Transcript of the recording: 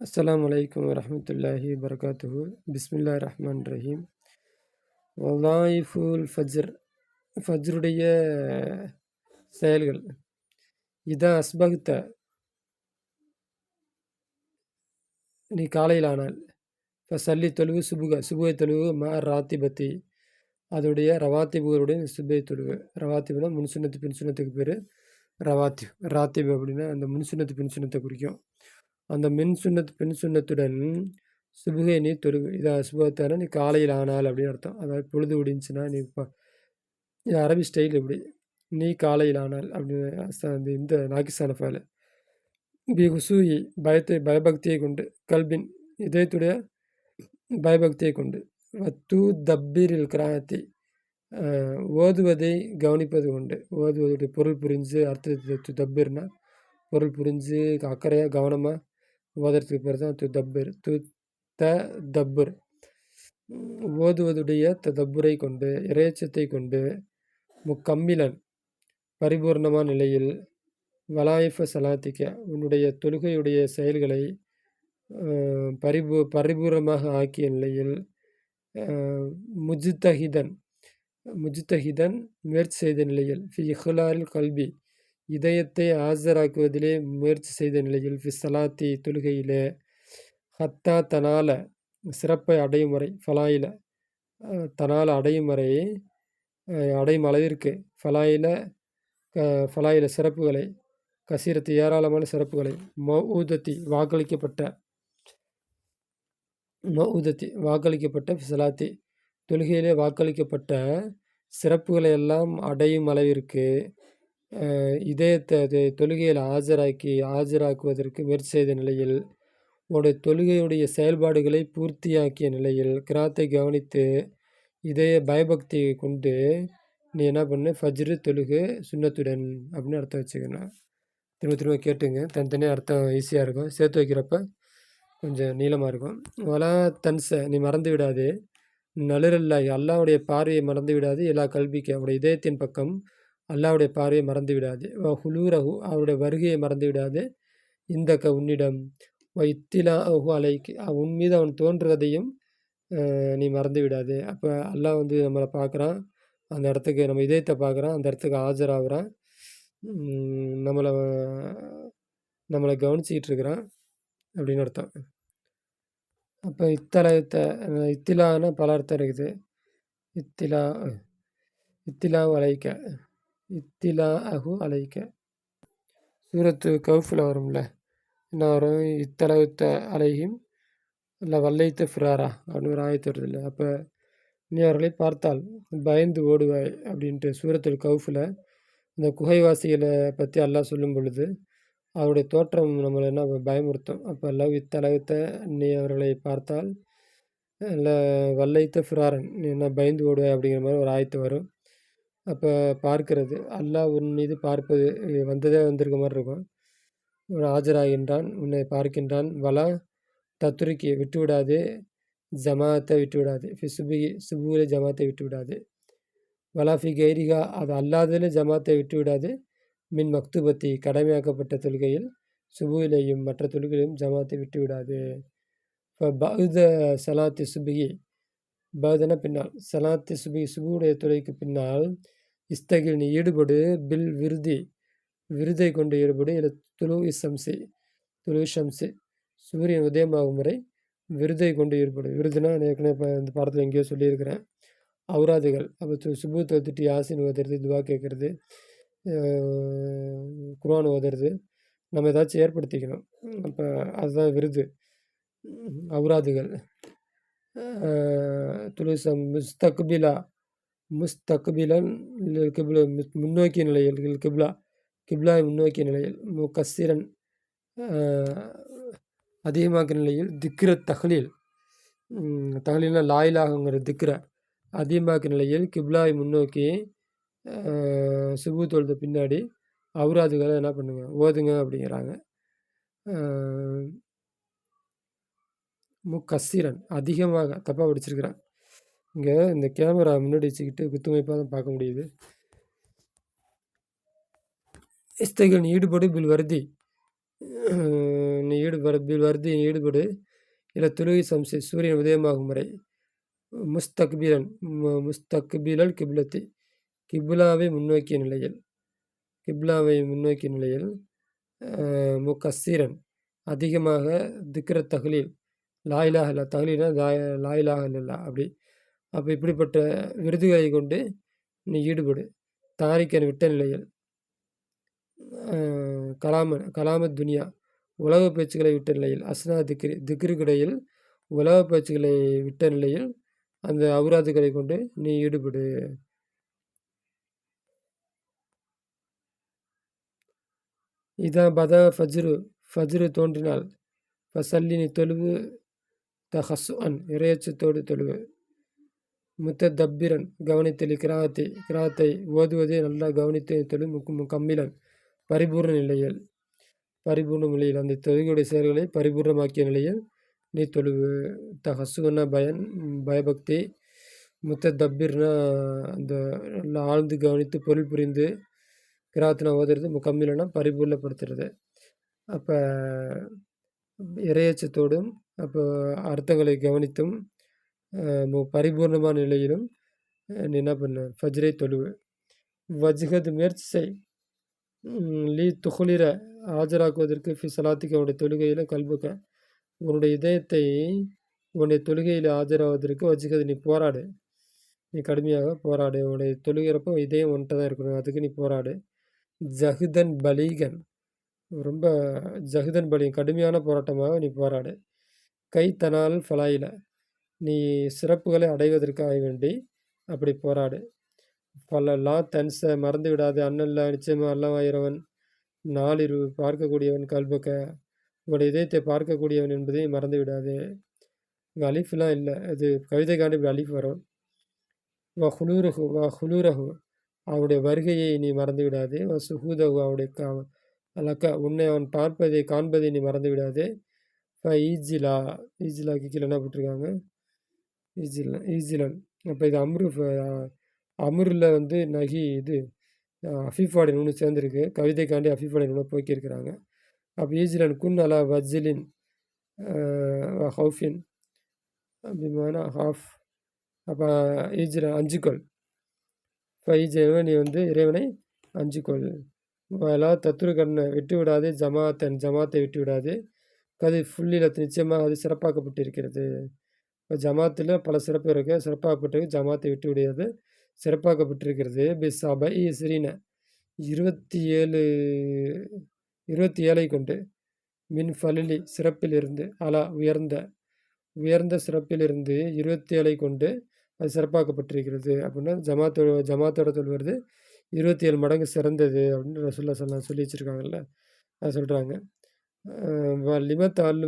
அஸ்ஸலாமு அலைக்கும் வரஹ்மத்துல்லாஹி வபரகாத்துஹு. பிஸ்மில்லாஹிர் ரஹ்மானிர் ரஹீம். வதாயிஃபுல் ஃபஜ்ர், ஃபஜ்ருடைய செயல்கள். இதா அஸ்பக்த, நீ காலையில் ஆனால், ஃபசல்லி தொழுவு சுபுகை தொழுவு ராத்திபத்தி, அதோடைய ரவாத்திபுகளுடைய சுபை தொழுவு. ரவாத்திபுனா முன்சுன்னத்து பின் சுன்னத்துக்கு பேர் ரவாத்திப். ராத்திப் அப்படின்னா அந்த முன்சுன்னத்து பின் சுன்னத்தை குறிக்கும். அந்த மின்சுன்னத் பின் சுன்னத்துடன் சுபுகை நீ தொழுவு. இதை சுபத்தான நீ காலையில் ஆனால் அப்படின்னு அர்த்தம். அதாவது பொழுது விடிஞ்சுன்னா நீ இது அரபி ஸ்டைல் இப்படி நீ காலையில் ஆனால் அப்படின்னு இந்த நாகிஸ்தான ஃபேல பி ஹுசூயி பயபக்தியை கொண்டு, கல்பின் இதயத்துடைய பயபக்தியை கொண்டு, வத்து தப்பீரில் கிராயத்தை ஓதுவதை கவனிப்பது கொண்டு, ஓதுவதுடைய பொருள் புரிஞ்சு அர்த்தத்தை தப்பீர்னா பொருள் புரிஞ்சு அக்கறையாக கவனமாக ஓதுறதுக்கு பேர் தான் தப்பீர். தப்பர் ஓதுவதுடைய ததப்புரை கொண்டு, இறைச்சத்தை கொண்டு, முக்கம்மிலன் பரிபூர்ணமான நிலையில், வலாயிஃப சலாத்திக்க உன்னுடைய தொழுகையுடைய செயல்களை பரிபூர்ணமாக ஆக்கிய நிலையில், முஜ்தஹிதன் முயற்சி செய்த நிலையில், ஃபி இஹ்லாலில் கல்வி இதயத்தை ஆஜராக்குவதிலே முயற்சி செய்த நிலையில், ஃபி சலாத்தி தொழுகையிலே, ஹத்தா தனால சிறப்பை அடையும் வரை, ஃபலாயில தனால் அடையும் வரை அடையும் அளவிற்கு, ஃபலாயில சிறப்புகளை, கசீரத்து ஏராளமான சிறப்புகளை, வாக்களிக்கப்பட்ட சலாத்தி தொழுகையிலே வாக்களிக்கப்பட்ட சிறப்புகளை எல்லாம் அடையும் அளவிற்கு இதயத்தை தொழுகையில் ஆஜராக்குவதற்கு முயற்சி செய்த நிலையில், உன்னுடைய தொழுகையுடைய செயல்பாடுகளை பூர்த்தியாக்கிய நிலையில், கிராத்தை கவனித்து இதய பயபக்தியை கொண்டு நீ என்ன பண்ணு, ஃபஜ்ரு தொழுகு சுன்னத்துடன் அப்படின்னு அர்த்தம் வச்சுக்கணும். திரும்ப கேட்டுங்க, தனித்தனியாக அர்த்தம் ஈஸியாக இருக்கும், சேர்த்து வைக்கிறப்ப கொஞ்சம் நீளமாக இருக்கும். வலா தன்ச, நீ மறந்து விடாது, நலுரல்லாஹி அல்லாவுடைய பார்வையை மறந்து விடாது, எல்லா கல்விக்கு அவருடைய இதயத்தின் பக்கம் அல்லாவுடைய பார்வையை மறந்து விடாது, ஹுலூரஹு அவருடைய வருகையை மறந்து விடாது, இந்த உன்னிடம், இத்திலாஹு அலைக்கு உன் மீது அவன் தோன்றுவதையும் நீ மறந்து விடாது. அப்போ அல்லாஹ் வந்து நம்மளை பார்க்குறான், அந்த இடத்துக்கு நம்ம இதயத்தை பார்க்குறான், அந்த இடத்துக்கு ஆஜராகிறான், நம்மளை கவனிச்சிக்கிட்டு இருக்கிறான் அப்படின்னு அர்த்தம். அப்போ இத்திலான பல அர்த்தம் இருக்குது. இத்திலாஹு அலைக்க, இத்திலாஹு அலைக்க சூரத்து கவுஃபில் வரும்ல, என்ன வரும், இத்தலவுத்த அலைஹிம் இல்லை வல்லைத்த ஃபிராரா அப்படின்னு ஒரு ஆயத்து வருது இல்லை. அப்போ நீ அவர்களை பார்த்தால் பயந்து ஓடுவாய் அப்படின்ட்டு சூரத்துல் கவுஃபில் இந்த குகைவாசிகளை பற்றி அல்லாஹ் சொல்லும் பொழுது அவருடைய தோற்றம் நம்மளை என்ன பயமுறுத்தும். அப்போ இத்தலவுத்த நீ அவர்களை பார்த்தால் இல்லை வல்லைத்த ஃபிராரன் நீ என்ன பயந்து ஓடுவாய் அப்படிங்கிற மாதிரி ஒரு ஆயத்து வரும். அப்போ பார்க்கிறது, அல்லாஹ் உன் மீது பார்ப்பது வந்திருக்க மாதிரி இருக்கும். ஆஜராகின்றான், உன்னை பார்க்கின்றான். வலா தத்துருக்கி விட்டுவிடாது, ஜமாத்தை விட்டுவிடாது, ஃபி சுபுகில ஜமாத்தை விட்டுவிடாது, வலா ஃபி கைரிகா அது அல்லாததில் ஜமாத்தை விட்டுவிடாது, மின் மக்துபத்தி கடமையாக்கப்பட்ட தொழுகையில், சுபுவிலையும் மற்ற தொழுகையிலும் ஜமாத்தை விட்டுவிடாது. இப்போ பௌத சலாத்தி சுபுகி, பௌதன பின்னால், சலாத்தி சுபுடைய தொழுகைக்கு பின்னால், இஸ்தகில் நீ ஈடுபடு, பில் விருதை கொண்டு ஈடுபடு, இல்லை துளு ஷம்சி சூரியன் உதயமாகும் வரை விருதை கொண்டு ஈடுபடும். விருதுனா ஏற்கனவே இப்போ இந்த பாடத்தில் எங்கேயோ சொல்லியிருக்கிறேன். அவுராதுகள், அப்போ சுபு தொத்துட்டு யாசின் ஓதுறது, துவா கேட்குறது, குர்ஆன் ஓதுறது, நம்ம ஏதாச்சும் ஏற்படுத்திக்கணும். அப்போ அதுதான் விருது. அவுராதுகள் துளுசம் முஸ்தக்பிலன் முன்னோக்கிய நிலையில், கிப்லா முன்னோக்கிய நிலையில், முகஸ்ஸிரன் அதிகமாக்கிற நிலையில், திக்ர தகலீல்னா லாயிலாகங்கிற திக்ர அதிகமாக்கிற நிலையில், கிப்லாவை முன்னோக்கி சுபு தொழுத பின்னாடி அவுராதுகளை என்ன பண்ணுங்க, ஓதுங்க அப்படிங்கிறாங்க. முகஸ்ஸிரன் அதிகமாக, தப்பாக படிச்சிருக்கிறேன் இங்கே, இந்த கேமரா முன்னாடி வச்சுக்கிட்டு குத்துமைப்பாக தான் பார்க்க முடியுது. இஸ்தகில் ஈடுபடு பில் வருதி நீ வருது ஈடுபடு இல்லை தொழுகை சம்சை சூரியன் உதயமாகும் வரை முஸ்தக்பிலல் கிப்லத்தி கிப்லாவை முன்னோக்கிய நிலையில் முக்கசீரன் அதிகமாக திக்ர தகலீல் லாயிலாக இல்லா தகலீனா லாயிலாக இல்லா அப்படி அப்போ இப்படிப்பட்ட விருதுகளை கொண்டு நீ ஈடுபடு. தாரிக்கன் விட்ட நிலையில் கலாம துனியா உலக பேச்சுக்களை விட்ட நிலையில் அஸ்னா திக்ருக்கிடையில் உலக பேச்சுக்களை விட்ட நிலையில் அந்த அவுராதுகளை கொண்டு நீ ஈடுபடு. இதான் பதா ஃபஜ்ரு தோன்றினால் ஃபசல்லி நீ தொழுவு தஹஸ்ஸுஅன் இறையச்சத்தோடு தொழுவு முத்ததப்பிரன் கவனித்தல் கிராத்தை ஓதுவதை நல்லா கவனித்து தொழு கம்மிலன் பரிபூர்ண நிலையில் அந்த தொழுகையுடைய செயல்களை பரிபூர்ணமாக்கிய நிலையில் நீ தொழுவு. தஹஸ்ஸுன்னா பயபக்தி, முத்ததப்பிர்னா அந்த நல்லா ஆழ்ந்து கவனித்து பொருள் புரிந்து, கிராத்தினா ஓதுறது, முக்கம்மிலனா பரிபூர்ணப்படுத்துறது. அப்போ இறையச்சத்தோடும் அப்போ அர்த்தங்களை கவனித்தும் பரிபூர்ணமான நிலையிலும் நீ என்ன பண்ண ஃபஜ்ரை தொழுவு. வஜ்ஹத் முயற்சி செய் லீ துகுலிர ஆஜராக்குவதற்கு ஃபி சலாத்திக்கு அவனுடைய தொழுகையில் கல்புக்க உன்னுடைய இதயத்தை உன்னுடைய தொழுகையில் ஆஜராவதற்கு வஜ்ஹத் நீ போராடு, நீ கடுமையாக போராடு. உன்னுடைய தொழுகிறப்போ இதயம் ஒன்றை தான் இருக்கணும், அதுக்கு நீ போராடு. ஜஹுதன் பலீகன் ரொம்ப ஜஹுதன் பலீகன் கடுமையான போராட்டமாக நீ போராடு. கை தனால் ஃபலாயில நீ சிறப்புகளை அடைவதற்காக வேண்டி அப்படி போராடு. பல்லல்லா தன்ச மறந்து விடாது அண்ணல்ல நிச்சயமாக அல்லவாயிரவன் நாளிரு பார்க்கக்கூடியவன் கல்பக்க உங்களுடைய இதயத்தை பார்க்கக்கூடியவன் என்பதை மறந்து விடாது. இங்கே அலிஃப்லாம் இல்லை, அது கவிதைக்காண்டி இப்படி அலிஃப் வரும். ஹுலூரஹு அவனுடைய வருகையை நீ மறந்து விடாது. சுஹூதஹு அவனுடைய அலக்க உன்னை அவன் காண்பதை நீ மறந்து விடாது. ஈஜிலாக்கு கீழே என்ன போட்டிருக்காங்க, ஈஜிலன். அப்போ இது அமுரில் வந்து நகி இது அஃபீஃபாடி நூனு சேர்ந்துருக்கு, கவிதைக்காண்டி அஃபீஃபாடி நூனை போக்கியிருக்கிறாங்க. அப்போ ஈஜிலன் குன் அலா வஜ்லின் ஹவுஃபின் அப்படிமான ஹாஃப். அப்போ ஈஜிலன் அஞ்சுக்கொள். இப்போ ஈஜிலன் நீ வந்து இறைவனை அஞ்சுக்கொள். எல்லாம் தத்துரு கண்ணை விட்டு விடாது, ஜமாத்தை விட்டு விடாது. கது ஃபுல்லிலத்து நிச்சயமாக அது சிறப்பாக்கப்பட்டிருக்கிறது. இப்போ ஜமாத்தில் பல சிறப்பு இருக்குது, சிறப்பாக்கப்பட்டிருக்கு. ஜமாத்தை விட்டு விடாது, சிறப்பாக்கப்பட்டிருக்கிறது. பிசாப இஸ்ரீன 27 கொண்டு மின் ஃபலிலி சிறப்பிலிருந்து அலா உயர்ந்த சிறப்பிலிருந்து 27 கொண்டு அது சிறப்பாக்கப்பட்டிருக்கிறது. அப்படின்னா ஜமாத்தோட சொல்வது 27 மடங்கு சிறந்தது அப்படின்னு ரசூலுல்லாஹ் ஸல்லல்லாஹு அலைஹி வஸல்லம் சொல்லி வச்சுருக்காங்கல்ல, அதை சொல்கிறாங்க. லிமத் அல்லு